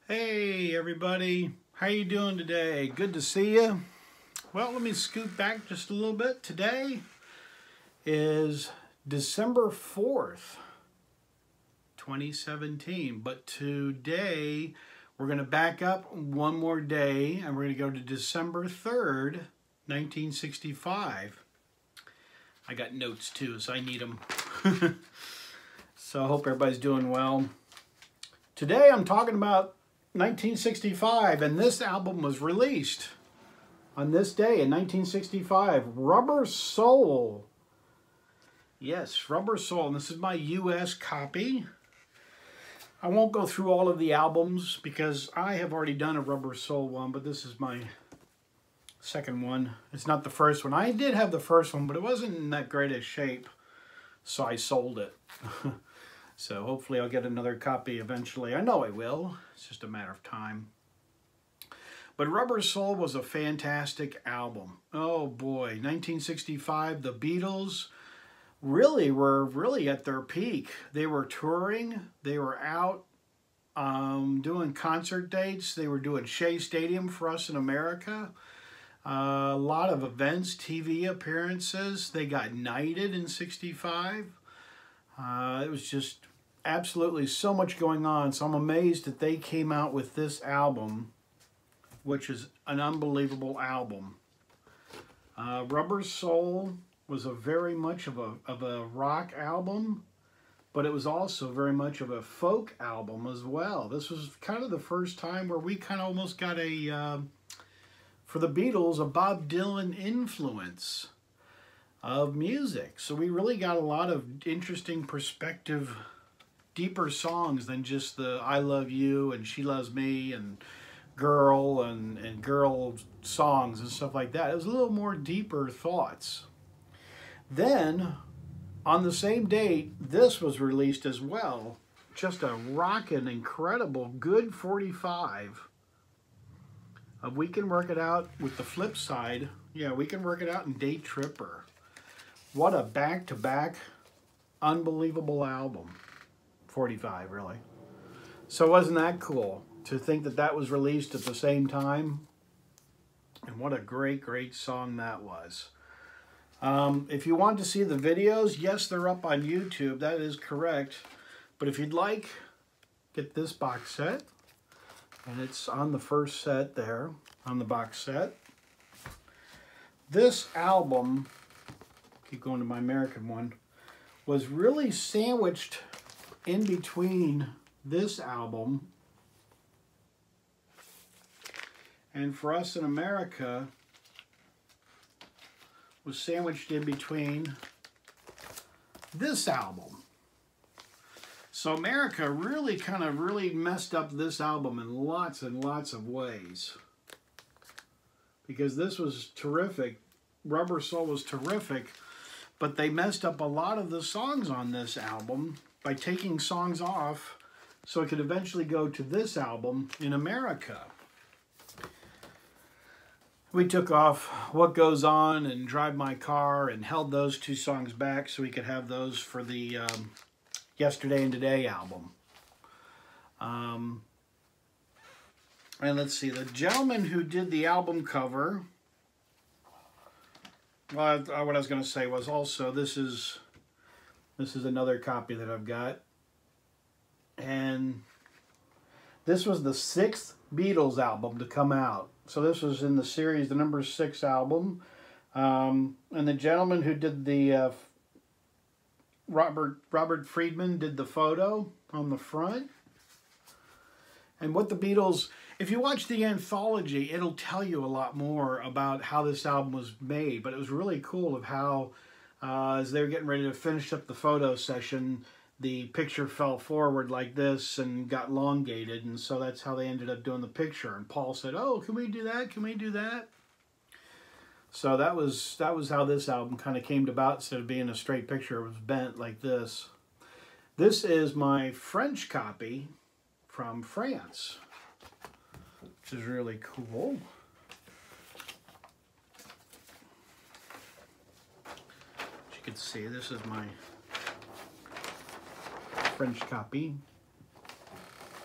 Hey everybody, how you doing today? Good to see you. Well, let me scoot back just a little bit. Today is December 4th, 2017. But today we're going to back up one more day and we're going to go to December 3rd, 1965. I got notes too, so I need them. So I hope everybody's doing well. Today I'm talking about 1965, and this album was released on this day in 1965. Rubber Soul. Yes, Rubber Soul. And this is my US copy. I won't go through all of the albums because I have already done a Rubber Soul one, but this is my second one. It's not the first one. I did have the first one, but it wasn't in that great a shape, so I sold it. So hopefully I'll get another copy eventually. I know I will. It's just a matter of time. But Rubber Soul was a fantastic album. Oh boy, 1965, the Beatles were at their peak. They were touring. They were out doing concert dates. They were doing Shea Stadium for us in America. A lot of events, TV appearances. They got knighted in 65. It was just absolutely so much going on, so I'm amazed that they came out with this album, which is an unbelievable album. Rubber Soul was a very much of a rock album, but it was also very much of a folk album as well. This was kind of the first time where we kind of almost got for the Beatles, a Bob Dylan influence of music. So we really got a lot of interesting perspective, deeper songs than just the I Love You and She Loves Me and Girl and Girl songs and stuff like that. It was a little more deeper thoughts. Then, on the same date, this was released as well. Just a rockin', incredible, good 45 of We Can Work It Out with the flip side. Yeah, We Can Work It Out and Day Tripper. What a back-to-back, unbelievable album. 45, really. So wasn't that cool to think that that was released at the same time? And what a great, great song that was. If you want to see the videos, yes, they're up on YouTube. That is correct. But if you'd like, get this box set. And it's on the first set there, on the box set. This album, keep going to my American one, was really sandwiched in between this album and for us in America was sandwiched in between this album. So America really messed up this album in lots and lots of ways, because this was terrific. Rubber Soul was terrific, but they messed up a lot of the songs on this album by taking songs off so it could eventually go to this album in America. We took off What Goes On and Drive My Car and held those two songs back so we could have those for the Yesterday and Today album. And let's see, the gentleman who did the album cover, well, what I was going to say was also this is another copy that I've got. And this was the 6th Beatles album to come out. So this was in the series, the number 6 album. And the gentleman who did the, Robert Friedman did the photo on the front. And what the Beatles, if you watch the anthology, it'll tell you a lot more about how this album was made. But it was really cool of how, as they were getting ready to finish up the photo session, the picture fell forward like this and got elongated. And so that's how they ended up doing the picture. And Paul said, oh, can we do that? Can we do that? So that was how this album kind of came about. Instead of being a straight picture, it was bent like this. This is my French copy from France, which is really cool. As you can see, this is my French copy.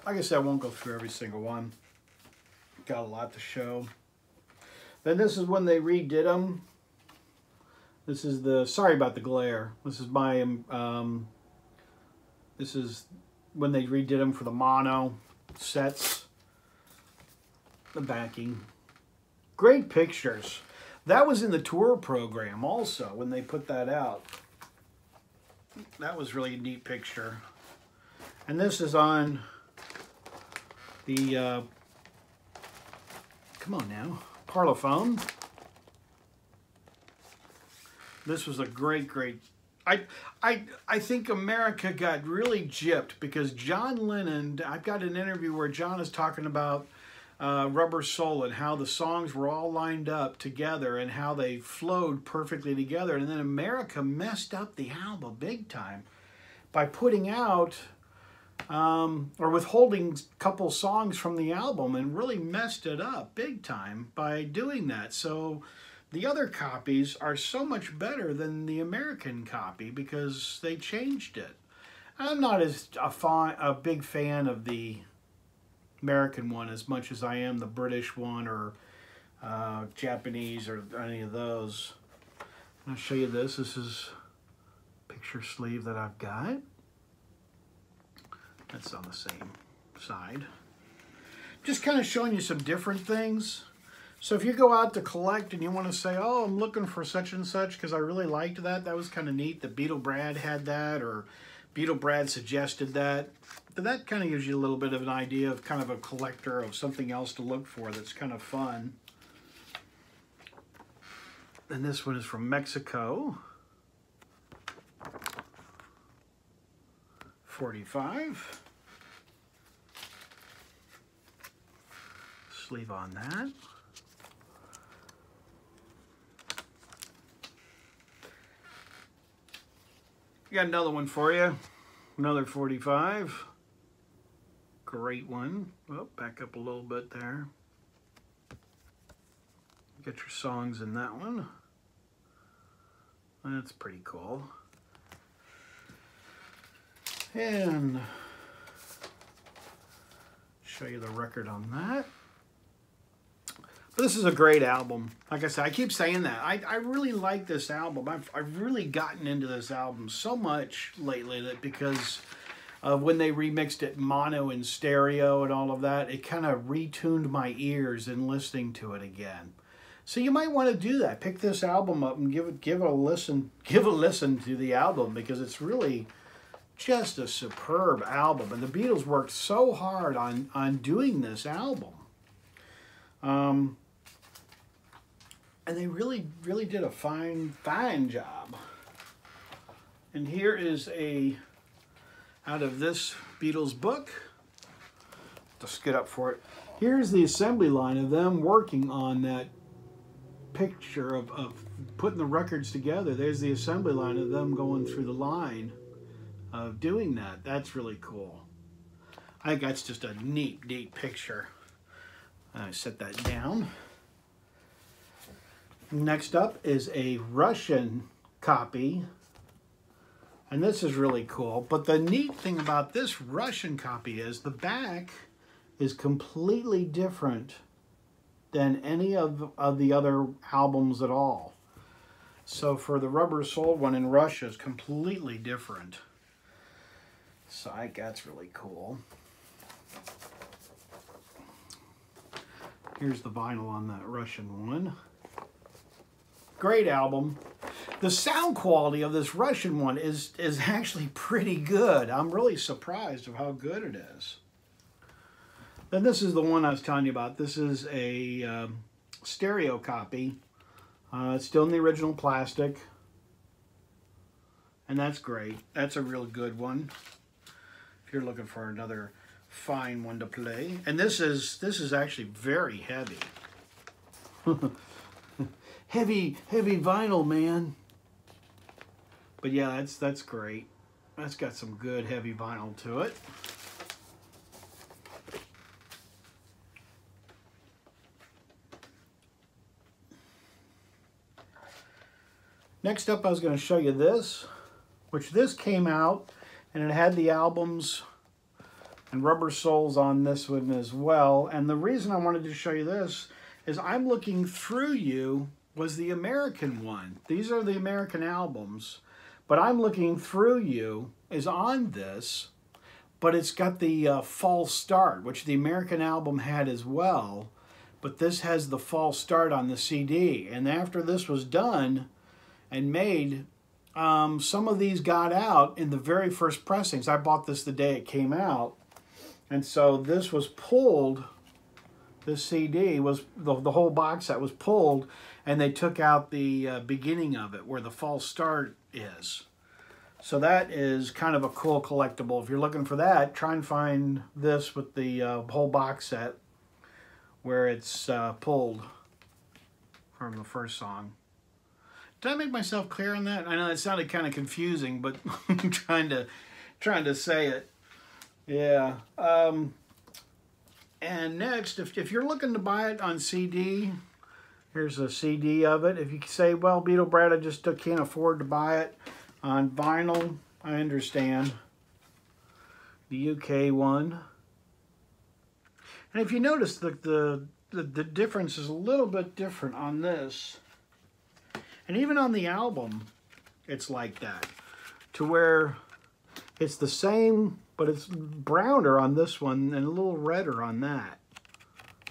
like I said, I won't go through every single one. Got a lot to show. Then this is when they redid them. This is the, sorry about the glare. This is my, this is when they redid them for the mono sets. The backing. Great pictures. That was in the tour program also when they put that out. That was really a neat picture. And this is on the, come on now, Parlophone. This was a great, I think America got really gypped because John Lennon, I've got an interview where John is talking about Rubber Soul and how the songs were all lined up together and how they flowed perfectly together. And then America messed up the album big time by putting out or withholding a couple songs from the album and really messed it up big time by doing that. So the other copies are so much better than the American copy because they changed it. I'm not as a big fan of the American one as much as I am the British one or Japanese or any of those. I'll show you this. This is a picture sleeve that I've got. That's on the same side. Just kind of showing you some different things. So if you go out to collect and you want to say, oh, I'm looking for such and such because I really liked that. That was kind of neat. The Beatle Brad had that, or Beatle Brad suggested that. But that kind of gives you a little bit of an idea of kind of a collector of something else to look for that's kind of fun. And this one is from Mexico. 45. Sleeve on that. Got another one for you. Another 45. Great one. Oh, back up a little bit there. Get your songs in that one. That's pretty cool. And show you the record on that. But this is a great album. Like I said, I keep saying that. I really like this album. I've really gotten into this album so much lately that because of when they remixed it mono and stereo and all of that, it kind of retuned my ears in listening to it again. So you might want to do that. Pick this album up and give a listen to the album because it's really just a superb album. And the Beatles worked so hard on doing this album. And they really did a fine job. And here is out of this Beatles book. Just get up for it. Here's the assembly line of them working on that picture of putting the records together. There's the assembly line of them going through the line of doing that. That's really cool. I think that's just a neat picture. I set that down. Next up is a Russian copy. And this is really cool. But the neat thing about this Russian copy is the back is completely different than any of the other albums at all. So for the Rubber Soul one in Russia is completely different. So I think that's really cool. Here's the vinyl on that Russian one. Great album. The sound quality of this Russian one is actually pretty good. I'm really surprised of how good it is. Then this is the one I was telling you about. This is a stereo copy. It's still in the original plastic. And that's great. That's a real good one. If you're looking for another fine one to play. And this is actually very heavy. heavy vinyl, man. But yeah, that's great. That's got some good heavy vinyl to it. Next up, I was going to show you this, which this came out, and it had the albums And Rubber Soul's on this one as well. And the reason I wanted to show you this is I'm Looking Through You was the American one. These are the American albums. But I'm Looking Through You is on this. But it's got the false start, which the American album had as well. But this has the false start on the CD. And after this was done and made, some of these got out in the very first pressings. I bought this the day it came out. And so this was pulled, this CD was, the whole box set was pulled, and they took out the beginning of it where the false start is. So that is kind of a cool collectible. If you're looking for that, try and find this with the whole box set where it's pulled from the first song. Did I make myself clear on that? I know it sounded kind of confusing, but I'm trying to say it. Yeah. And next, if you're looking to buy it on CD, here's a CD of it. If you say, well, Beatle Brad, I just can't afford to buy it on vinyl, I understand. The UK one. And if you notice, the difference is a little bit different on this. And even on the album, it's like that. To where it's the same, but it's browner on this one and a little redder on that.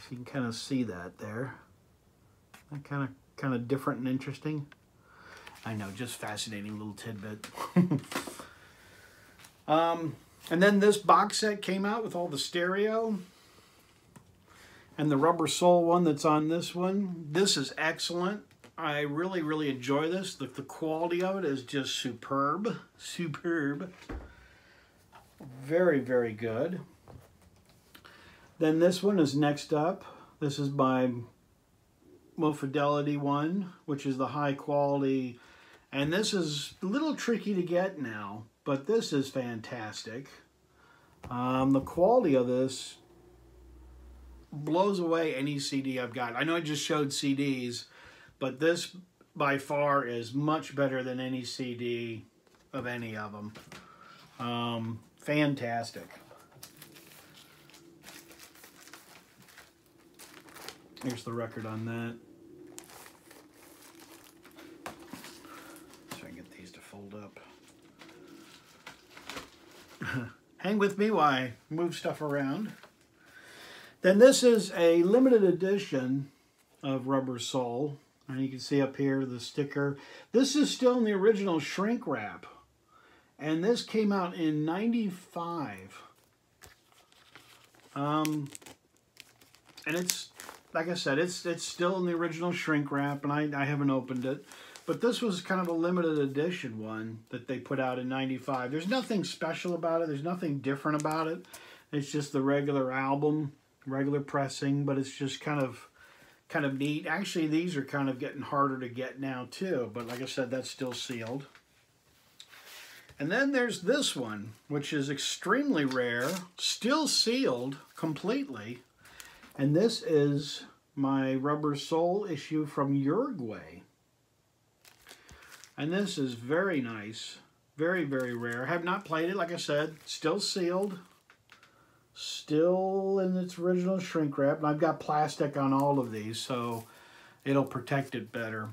So you can kind of see that there. That kind of different and interesting. I know, just fascinating little tidbit. And then this box set came out with all the stereo. And the Rubber Soul one that's on this one. This is excellent. I really, really enjoy this. The quality of it is just superb. Superb. Very, very good. Then this one is next up. This is my Mo Fidelity one, which is the high quality. And this is a little tricky to get now, but this is fantastic. The quality of this blows away any CD I've got. I know I just showed CDs, but this by far is much better than any CD of any of them. Fantastic. Here's the record on that. So I can get these to fold up. Hang with me while I move stuff around. Then this is a limited edition of Rubber Soul. And you can see up here the sticker. This is still in the original shrink wrap. And this came out in '95. And it's, like I said, it's still in the original shrink wrap, and I haven't opened it. But this was kind of a limited edition one that they put out in '95. There's nothing special about it. There's nothing different about it. It's just the regular album, regular pressing, but it's just kind of neat. Actually, these are kind of getting harder to get now too, but like I said, that's still sealed. And then there's this one, which is extremely rare, still sealed completely. And this is my Rubber Soul issue from Uruguay. And this is very nice, very, very rare. Have not played it, like I said, still sealed. Still in its original shrink wrap. And I've got plastic on all of these, so it'll protect it better.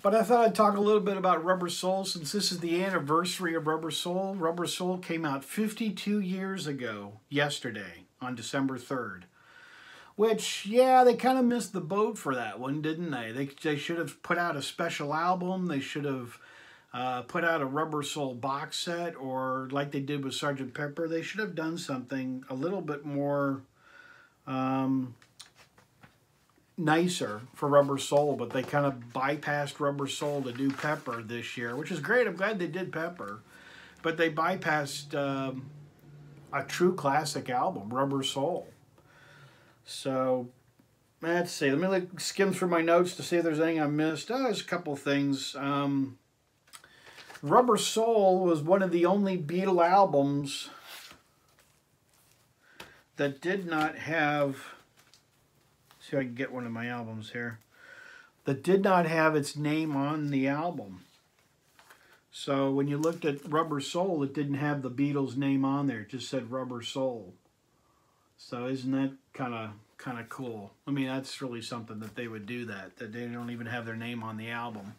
But I thought I'd talk a little bit about Rubber Soul since this is the anniversary of Rubber Soul. Rubber Soul came out 52 years ago, yesterday, on December 3rd. Which, yeah, they kind of missed the boat for that one, didn't they? They should have put out a special album. They should have put out a Rubber Soul box set, or like they did with Sgt. Pepper, they should have done something a little bit more nicer for Rubber Soul, but they kind of bypassed Rubber Soul to do Pepper this year, which is great. I'm glad they did Pepper, but they bypassed a true classic album, Rubber Soul. So let's see. Let me skim through my notes to see if there's anything I missed. Oh, there's a couple things. Rubber Soul was one of the only Beatle albums that did not have, see if I can get one of my albums here, that did not have its name on the album. So when you looked at Rubber Soul, it didn't have the Beatles name on there. It just said Rubber Soul. So isn't that kind of cool? I mean, that's really something that they would do that they don't even have their name on the album.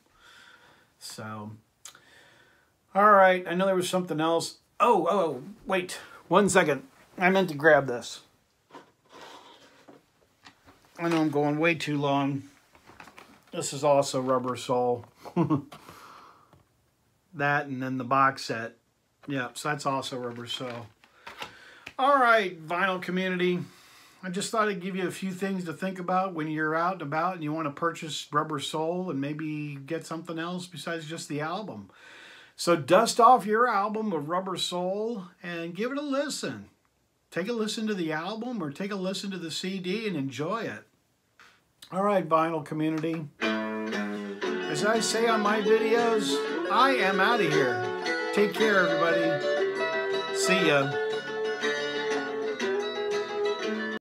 So, all right. I know there was something else. Oh, wait. 1 second. I meant to grab this. I know I'm going way too long. This is also Rubber Soul. That and then the box set. Yeah, so that's also Rubber Soul. All right, vinyl community. I just thought I'd give you a few things to think about when you're out and about and you want to purchase Rubber Soul and maybe get something else besides just the album. So dust off your album of Rubber Soul and give it a listen. Take a listen to the album or take a listen to the CD and enjoy it. All right, vinyl community. As I say on my videos, I am out of here. Take care, everybody. See ya.